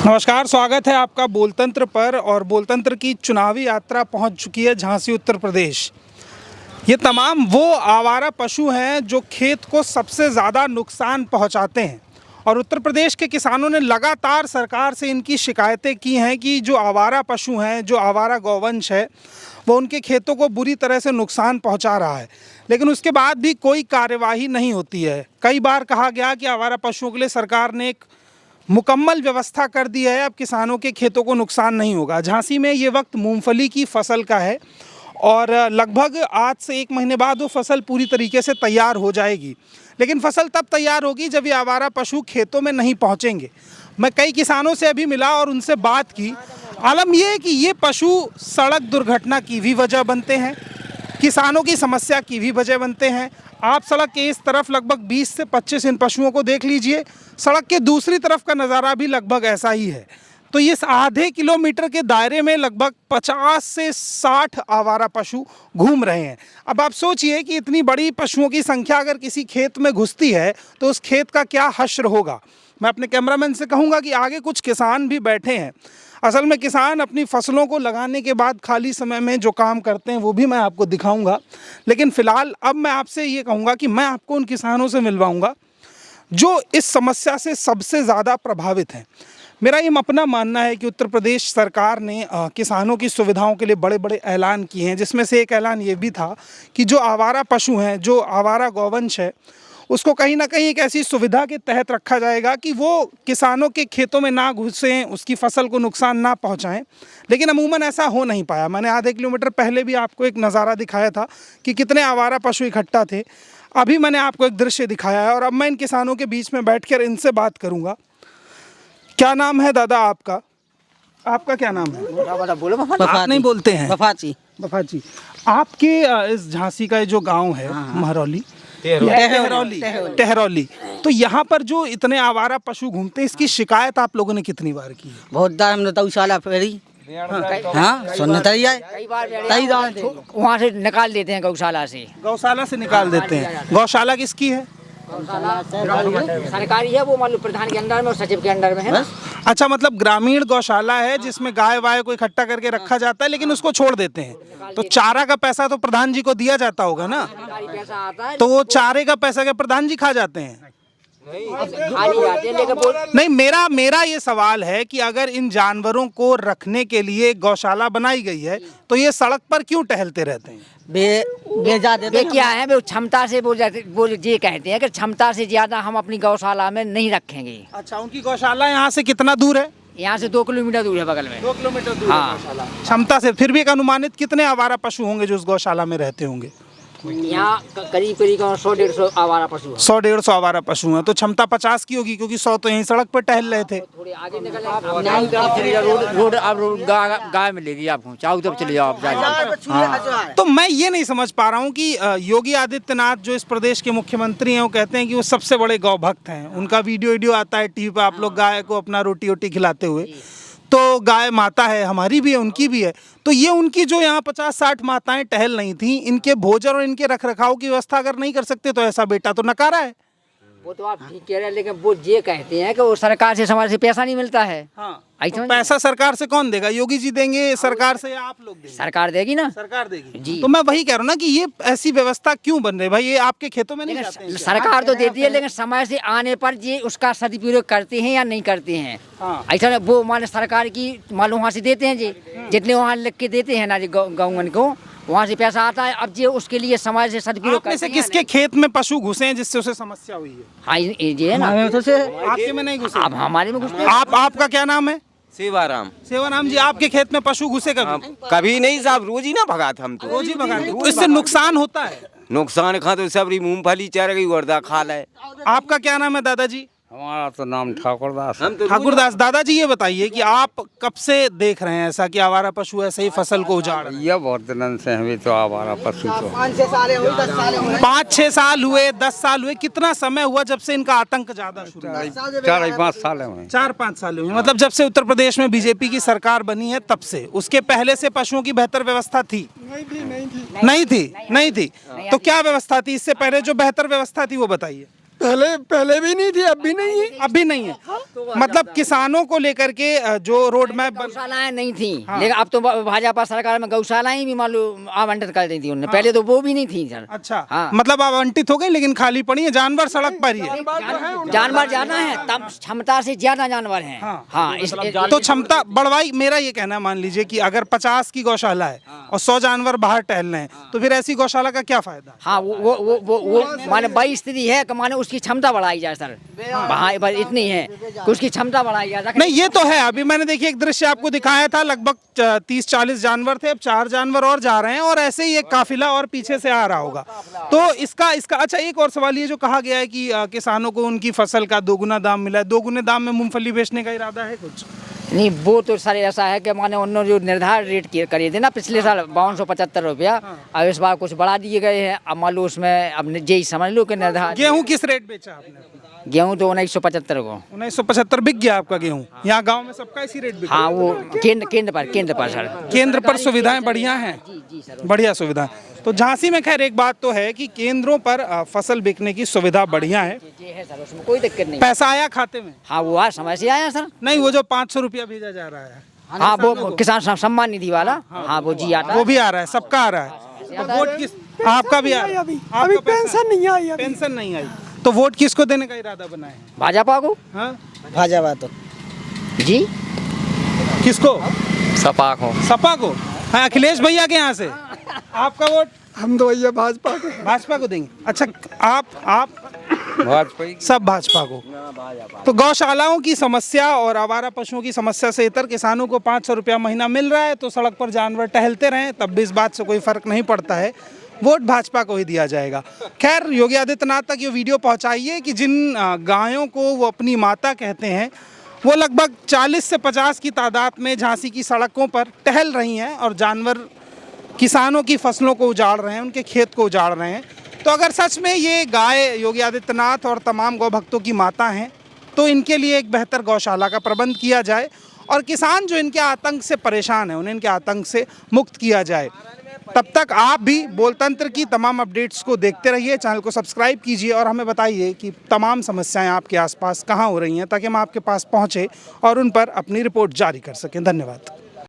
नमस्कार, स्वागत है आपका बोलतंत्र पर। और बोलतंत्र की चुनावी यात्रा पहुंच चुकी है झांसी उत्तर प्रदेश। ये तमाम वो आवारा पशु हैं जो खेत को सबसे ज़्यादा नुकसान पहुंचाते हैं और उत्तर प्रदेश के किसानों ने लगातार सरकार से इनकी शिकायतें की हैं कि जो आवारा पशु हैं, जो आवारा गौवंश है, वो उनके खेतों को बुरी तरह से नुकसान पहुंचा रहा है। लेकिन उसके बाद भी कोई कार्यवाही नहीं होती है। कई बार कहा गया कि आवारा पशुओं के लिए सरकार ने एक मुकम्मल व्यवस्था कर दी है, अब किसानों के खेतों को नुकसान नहीं होगा। झांसी में ये वक्त मूंगफली की फसल का है और लगभग आज से 1 महीने बाद वो फसल पूरी तरीके से तैयार हो जाएगी। लेकिन फसल तब तैयार होगी जब ये आवारा पशु खेतों में नहीं पहुंचेंगे। मैं कई किसानों से अभी मिला और उनसे बात की। आलम ये है कि ये पशु सड़क दुर्घटना की भी वजह बनते हैं, किसानों की समस्या की भी वजह बनते हैं। आप सड़क के इस तरफ लगभग 20 से 25 इन पशुओं को देख लीजिए, सड़क के दूसरी तरफ का नज़ारा भी लगभग ऐसा ही है। तो इस आधे किलोमीटर के दायरे में लगभग 50 से 60 आवारा पशु घूम रहे हैं। अब आप सोचिए कि इतनी बड़ी पशुओं की संख्या अगर किसी खेत में घुसती है तो उस खेत का क्या हश्र होगा। मैं अपने कैमरामैन से कहूँगा कि आगे कुछ किसान भी बैठे हैं। असल में किसान अपनी फसलों को लगाने के बाद खाली समय में जो काम करते हैं वो भी मैं आपको दिखाऊंगा। लेकिन फ़िलहाल अब मैं आपसे ये कहूँगा कि मैं आपको उन किसानों से मिलवाऊंगा जो इस समस्या से सबसे ज़्यादा प्रभावित हैं। मेरा ये अपना मानना है कि उत्तर प्रदेश सरकार ने किसानों की सुविधाओं के लिए बड़े बड़े ऐलान किए हैं, जिसमें से एक ऐलान ये भी था कि जो आवारा पशु हैं, जो आवारा गौवंश है, उसको कहीं ना कहीं एक ऐसी सुविधा के तहत रखा जाएगा कि वो किसानों के खेतों में ना घुसें, उसकी फसल को नुकसान ना पहुंचाएं। लेकिन अमूमन ऐसा हो नहीं पाया। मैंने आधे किलोमीटर पहले भी आपको एक नज़ारा दिखाया था कि कितने आवारा पशु इकट्ठा थे। अभी मैंने आपको एक दृश्य दिखाया है और अब मैं इन किसानों के बीच में बैठकर इनसे बात करूँगा। क्या नाम है दादा आपका? आपका क्या नाम है? बोलो। आप नहीं बोलते हैं? बफाची। बफाची। आपके इस झांसी का जो गाँव है महरौली, टहरौली, तो यहाँ पर जो इतने आवारा पशु घूमते हैं, इसकी शिकायत आप लोगों ने कितनी बार की है? बहुत दार हमने गौशाला फेरी। हाँ, सुनने तरी है। कई दार वहाँ से निकाल देते हैं, गौशाला से निकाल देते हैं। गौशाला किसकी है? सरकारी है, वो मालूम प्रधान के अंडर में और सचिव के अंडर में है। अच्छा, मतलब ग्रामीण गौशाला है जिसमें गाय वाय को इकट्ठा करके रखा जाता है, लेकिन उसको छोड़ देते हैं। तो चारा का पैसा तो प्रधान जी को दिया जाता होगा ना? पैसा आता है तो वो चारे का पैसा क्या प्रधान जी खा जाते हैं? नहीं, मेरा ये सवाल है कि अगर इन जानवरों को रखने के लिए गौशाला बनाई गई है तो ये सड़क पर क्यों टहलते रहते हैं? वे क्या है, वो क्षमता से वो ये कहते हैं कि क्षमता से ज्यादा हम अपनी गौशाला में नहीं रखेंगे। अच्छा, उनकी गौशाला यहाँ से कितना दूर है? यहाँ से 2 किलोमीटर दूर है, बगल में 2 किलोमीटर दूर हाँ। है गौशाला। क्षमता से फिर भी एक अनुमानित कितने आवारा पशु होंगे जो उस गौशाला में रहते होंगे? यहाँ करीब 100-150 आवारा पशु है। 100-150 आवारा पशु हैं, तो क्षमता 50 की होगी, क्योंकि 100 तो यहीं सड़क पर टहल रहे थे। थोड़ी आगे निकले रोड अब गाय मिलेगी आपको, चाहो तब चले जाओ आप। तो मैं ये नहीं समझ पा रहा हूँ कि योगी आदित्यनाथ जो इस प्रदेश के मुख्यमंत्री हैं, वो कहते हैं कि वो सबसे बड़े गौ भक्त हैं। उनका वीडियो आता है टीवी पे, आप लोग गाय को अपना रोटी वोटी खिलाते हुए। तो गाय माता है, हमारी भी है, उनकी भी है। तो ये उनकी जो यहाँ 50-60 माताएं टहल नहीं थी, इनके भोजन और इनके रखरखाव की व्यवस्था अगर नहीं कर सकते तो ऐसा बेटा तो नकारा है। वो तो आप ठीक कह रहे हैं, लेकिन वो ये कहते हैं कि वो सरकार से समाज से पैसा नहीं मिलता है। हाँ, तो पैसा सरकार से कौन देगा? योगी जी देंगे सरकार से या आप लोग देंगे? सरकार देगी ना। सरकार देगी जी। तो मैं वही कह रहा हूँ ना कि ये ऐसी व्यवस्था क्यों बन रही है भाई? ये आपके खेतों में नहीं जाते हैं? सरकार तो देती है, लेकिन समय से आने पर ये उसका सदुपयोग करते हैं या नहीं करते हैं। हाँ। ऐसा वो मान सरकार की मालूम वहाँ से देते हैं जी, जितने वहाँ लिख के देते हैं ना जी गौवन को, वहाँ से पैसा आता है। अब ये उसके लिए समाज से सदुपयोग करते हैं। किसके खेत में पशु घुसे हैं जिससे उसे समस्या हुई है? हाँ, ये है ना। आपके में नहीं घुसे? अब हमारे में घुसते। आपका क्या नाम है? सेवाराम जी, आपके खेत में पशु घुसे कभी? कभी नहीं साहब, रोज ही ना भगात हम तो। रोज ही भगाते। तो इससे नुकसान होता है? नुकसान खा तो सब मूंगफली चर गई, वर्दा खा ले। आपका क्या नाम है दादाजी? हमारा तो नाम ठाकुरदास है। हम तो ठाकुरदास। दादाजी ये बताइए कि आप कब से देख रहे हैं ऐसा कि आवारा पशु ऐसे ही फसल को उजाड़ रहे हैं? ये बहुत दिन से हमें तो आवारा पशु तो 5-6 साल हुए, 10 साल हुए, कितना समय हुआ जब से इनका आतंक ज्यादा शुरू हुआ? 4-5 साल हुए। 4-5 साल हुए, मतलब जब से उत्तर प्रदेश में बीजेपी की सरकार बनी है तब से। उसके पहले से पशुओं की बेहतर व्यवस्था थी? नहीं थी। तो क्या व्यवस्था थी इससे पहले? जो बेहतर व्यवस्था थी वो बताइए। पहले भी नहीं थी, अब भी नहीं है। अभी नहीं है, मतलब किसानों को लेकर के जो रोड मैप गौशालाएं नहीं थी, लेकिन अब तो भाजपा सरकार में गौशालाएं भी मालूम आवंटित कर दी थी उन्होंने, पहले तो वो भी नहीं थी सर। अच्छा, हाँ। मतलब आवंटित हो गई लेकिन खाली पड़ी है, जानवर सड़क पर ही है। जानवर ज्यादा है, तब क्षमता से ज्यादा जानवर हैं। हाँ, तो क्षमता बढ़वाई, मेरा ये कहना है, मान लीजिए कि अगर 50 की गौशाला है और 100 जानवर बाहर टहल रहे हैं, तो फिर ऐसी गौशाला का क्या फायदा? हाँ, वो माने बड़ी स्थिति है कि माने उसकी क्षमता बढ़ाई जाए सर। वहाँ बस इतनी है कि उसकी क्षमता बढ़ाई जाए। नहीं, ये तो है। अभी मैंने देखिए एक दृश्य आपको दिखाया था, लगभग 30-40 जानवर थे, अब 4 जानवर और जा रहे हैं और ऐसे ही एक काफिला और पीछे से आ रहा होगा। तो इसका अच्छा, एक और सवाल ये जो कहा गया है कि किसानों को उनकी फसल का दोगुना दाम मिला है, दोगुने दाम में मूंगफली बेचने का इरादा है कुछ? नहीं, वो तो सर ऐसा है कि माने उन्होंने जो निर्धारित रेट करे थे ना पिछले साल 5275 रुपया, अब इस बार कुछ बढ़ा दिए गए हैं। अब मान लो उसमें अब यही समझ लो कि निर्धारित। गेहूं किस रेट बेचा आपने अपना? गेहूँ तो 1975 को। 1975 बिक गया आपका गेहूं? यहाँ गांव में सबका इसी रेट बिका? हाँ, वो केंद्र पर सर। केंद्र पर सुविधाएं बढ़िया हैं, बढ़िया सुविधाएं। तो झांसी में खैर एक बात तो है कि केंद्रों पर फसल बिकने की सुविधा बढ़िया है, सर उसमें कोई दिक्कत नहीं। पैसा आया खाते में? हाँ, वो आज समय से आया सर। नहीं, वो जो 500 रुपया भेजा जा रहा है, हाँ, वो किसान सम्मान निधि वाला, हाँ वो जी आता है। वो भी आ रहा है, सबका आ रहा है। तो वोट किस, आपका भी आ रहा है? अभी पेंशन नहीं आई, पेंशन नहीं आई, तो वोट किसको देने का इरादा बनाए हैं? भाजपा को। हाँ, भाजपा तो जी, किसको? सपा को। सपा को? हाँ, अखिलेश भैया के यहाँ से। आपका वोट? हम तो भैया भाजपा को देंगे। अच्छा, आप भाजपा सब भाजपा को। तो गौशालाओं की समस्या और आवारा पशुओं की समस्या से इतर किसानों को 500 रुपया महीना मिल रहा है, तो सड़क पर जानवर टहलते रहें, तब भी इस बात से कोई फर्क नहीं पड़ता है, वोट भाजपा को ही दिया जाएगा। खैर, योगी आदित्यनाथ तक ये वीडियो पहुंचाइए कि जिन गायों को वो अपनी माता कहते हैं, वो लगभग 40 से 50 की तादाद में झांसी की सड़कों पर टहल रही हैं और जानवर किसानों की फसलों को उजाड़ रहे हैं, उनके खेत को उजाड़ रहे हैं। तो अगर सच में ये गाय योगी आदित्यनाथ और तमाम गौ भक्तों की माता हैं, तो इनके लिए एक बेहतर गौशाला का प्रबंध किया जाए और किसान जो इनके आतंक से परेशान हैं, उन्हें इनके आतंक से मुक्त किया जाए। तब तक आप भी बोलतंत्र की तमाम अपडेट्स को देखते रहिए, चैनल को सब्सक्राइब कीजिए और हमें बताइए कि तमाम समस्याएं आपके आसपास कहाँ हो रही हैं, ताकि हम आपके पास पहुँचे और उन पर अपनी रिपोर्ट जारी कर सकें। धन्यवाद।